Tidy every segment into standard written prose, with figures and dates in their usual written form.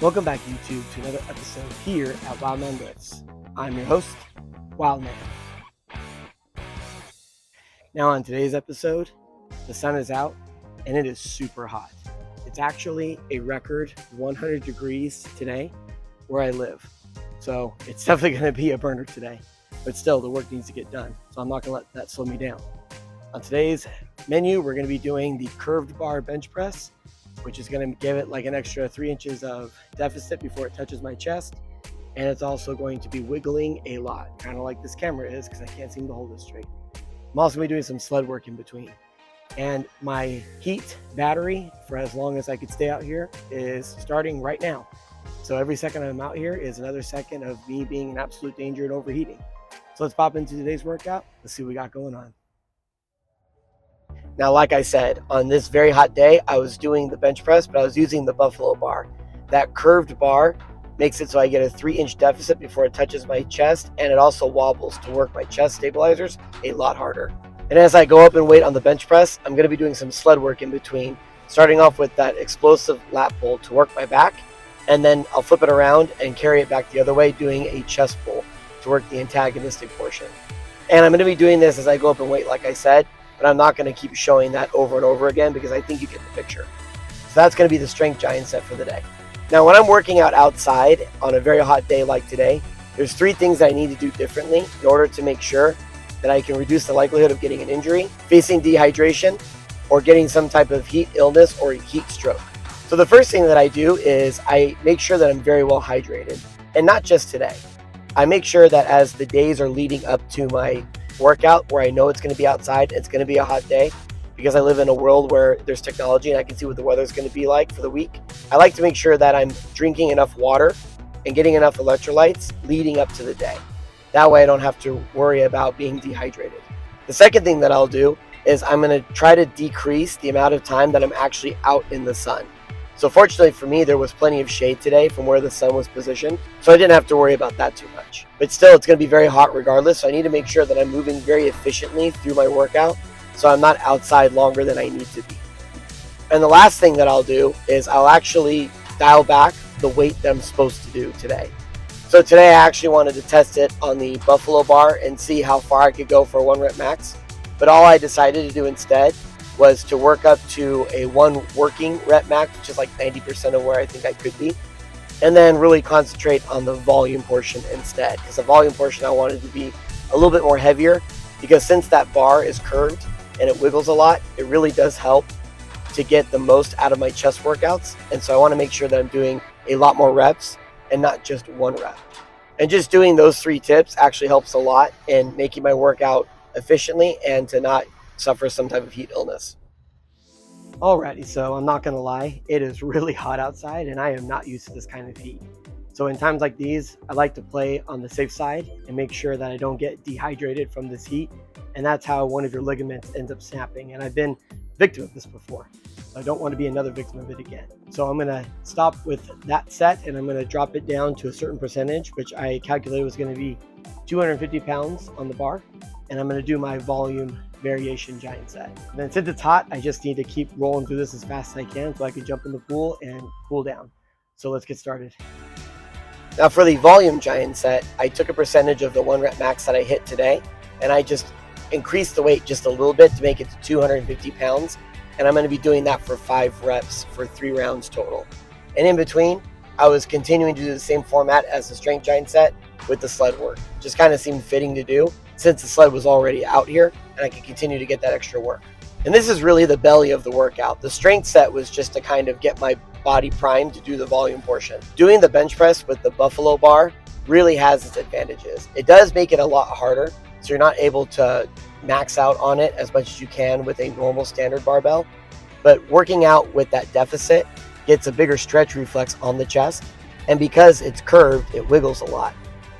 Welcome back, YouTube, to another episode here at WILDMAN Lifts. I'm your host, WILDMAN. Now on today's episode, the sun is out and it is super hot. It's actually a record 100 degrees today where I live. So it's definitely going to be a burner today. But still, the work needs to get done. So I'm not going to let that slow me down. On today's menu, we're going to be doing the curved bar bench press, which is going to give it like an extra 3 inches of deficit before it touches my chest. And it's also going to be wiggling a lot, kind of like this camera is, because I can't seem to hold it straight. I'm also going to be doing some sled work in between. And my heat battery, for as long as I could stay out here, is starting right now. So every second I'm out here is another second of me being in absolute danger and overheating. So let's pop into today's workout. Let's see what we got going on. Now, like I said, on this very hot day, I was doing the bench press, but I was using the buffalo bar. That curved bar makes it so I get a 3-inch deficit before it touches my chest, and it also wobbles to work my chest stabilizers a lot harder. And as I go up in weight on the bench press, I'm going to be doing some sled work in between, starting off with that explosive lat pull to work my back, and then I'll flip it around and carry it back the other way, doing a chest pull to work the antagonistic portion. And I'm going to be doing this as I go up in weight, like I said, but I'm not going to keep showing that over and over again because I think you get the picture. So that's going to be the strength giant set for the day. Now, when I'm working out outside on a very hot day like today, there's 3 things that I need to do differently in order to make sure that I can reduce the likelihood of getting an injury, facing dehydration, or getting some type of heat illness or heat stroke. So the first thing that I do is I make sure that I'm very well hydrated, and not just today. I make sure that as the days are leading up to my workout, where I know it's going to be outside, it's going to be a hot day, because I live in a world where there's technology and I can see what the weather's going to be like for the week. I like to make sure that I'm drinking enough water and getting enough electrolytes leading up to the day. That way I don't have to worry about being dehydrated. The second thing that I'll do is I'm going to try to decrease the amount of time that I'm actually out in the sun. So fortunately for me, there was plenty of shade today from where the sun was positioned, so I didn't have to worry about that too much. But still, it's going to be very hot regardless, so I need to make sure that I'm moving very efficiently through my workout so I'm not outside longer than I need to be. And the last thing that I'll do is I'll actually dial back the weight that I'm supposed to do today. So today I actually wanted to test it on the buffalo bar and see how far I could go for a 1 rep max. But all I decided to do instead was to work up to a 1 working rep max, which is like 90% of where I think I could be, and then really concentrate on the volume portion instead. Because the volume portion I wanted to be a little bit more heavier, because since that bar is curved and it wiggles a lot, it really does help to get the most out of my chest workouts. And so I want to make sure that I'm doing a lot more reps and not just 1 rep. And just doing those 3 tips actually helps a lot in making my workout efficiently and to not suffer some type of heat illness. Alrighty, so I'm not gonna lie, it is really hot outside and I am not used to this kind of heat. So in times like these, I like to play on the safe side and make sure that I don't get dehydrated from this heat. And that's how one of your ligaments ends up snapping. And I've been a victim of this before. So I don't want to be another victim of it again. So I'm gonna stop with that set and I'm gonna drop it down to a certain percentage, which I calculated was gonna be 250 pounds on the bar. And I'm gonna do my volume variation giant set. And then since it's hot, I just need to keep rolling through this as fast as I can so I can jump in the pool and cool down. So let's get started. Now for the volume giant set, I took a percentage of the 1 rep max that I hit today, and I just increased the weight just a little bit to make it to 250 pounds. And I'm gonna be doing that for 5 reps for 3 rounds total. And in between, I was continuing to do the same format as the strength giant set with the sled work. Just kind of seemed fitting to do since the sled was already out here and I could continue to get that extra work. And this is really the belly of the workout. The strength set was just to kind of get my body primed to do the volume portion. Doing the bench press with the buffalo bar really has its advantages. It does make it a lot harder, so you're not able to max out on it as much as you can with a normal standard barbell. But working out with that deficit gets a bigger stretch reflex on the chest, and because it's curved, it wiggles a lot.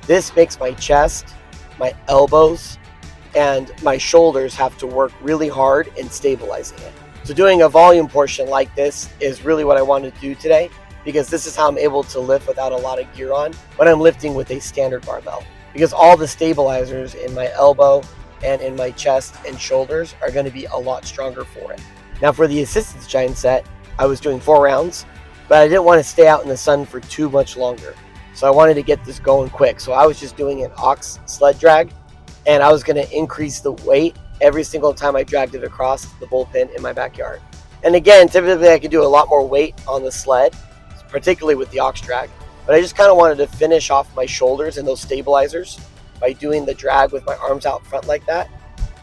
This makes my chest, my elbows, and my shoulders have to work really hard in stabilizing it. So doing a volume portion like this is really what I wanted to do today, because this is how I'm able to lift without a lot of gear on when I'm lifting with a standard barbell. Because all the stabilizers in my elbow and in my chest and shoulders are going to be a lot stronger for it. Now for the assistance giant set, I was doing 4 rounds, but I didn't want to stay out in the sun for too much longer. So I wanted to get this going quick. So I was just doing an ox sled drag, and I was going to increase the weight every single time I dragged it across the bullpen in my backyard. And again, typically I could do a lot more weight on the sled, particularly with the ox drag, but I just kind of wanted to finish off my shoulders and those stabilizers by doing the drag with my arms out front like that.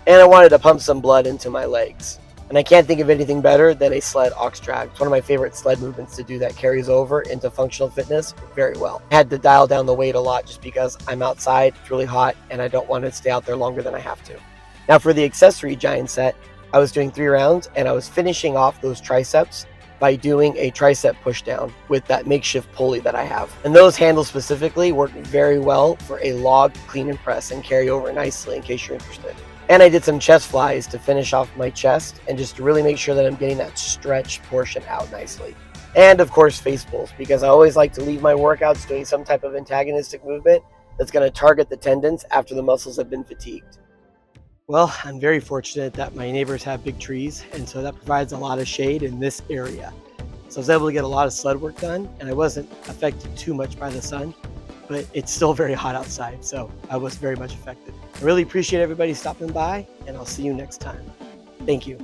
And I wanted to pump some blood into my legs. And I can't think of anything better than a sled ox drag. It's one of my favorite sled movements to do that carries over into functional fitness very well. I had to dial down the weight a lot just because I'm outside, it's really hot, and I don't want to stay out there longer than I have to. Now for the accessory giant set, I was doing 3 rounds, and I was finishing off those triceps by doing a tricep push down with that makeshift pulley that I have. And those handles specifically work very well for a log clean and press and carry over nicely in case you're interested. And I did some chest flies to finish off my chest and just to really make sure that I'm getting that stretch portion out nicely. And of course, face pulls, because I always like to leave my workouts doing some type of antagonistic movement that's going to target the tendons after the muscles have been fatigued. Well, I'm very fortunate that my neighbors have big trees, and so that provides a lot of shade in this area. So I was able to get a lot of sled work done, and I wasn't affected too much by the sun, but it's still very hot outside, so I was very much affected. I really appreciate everybody stopping by, and I'll see you next time. Thank you.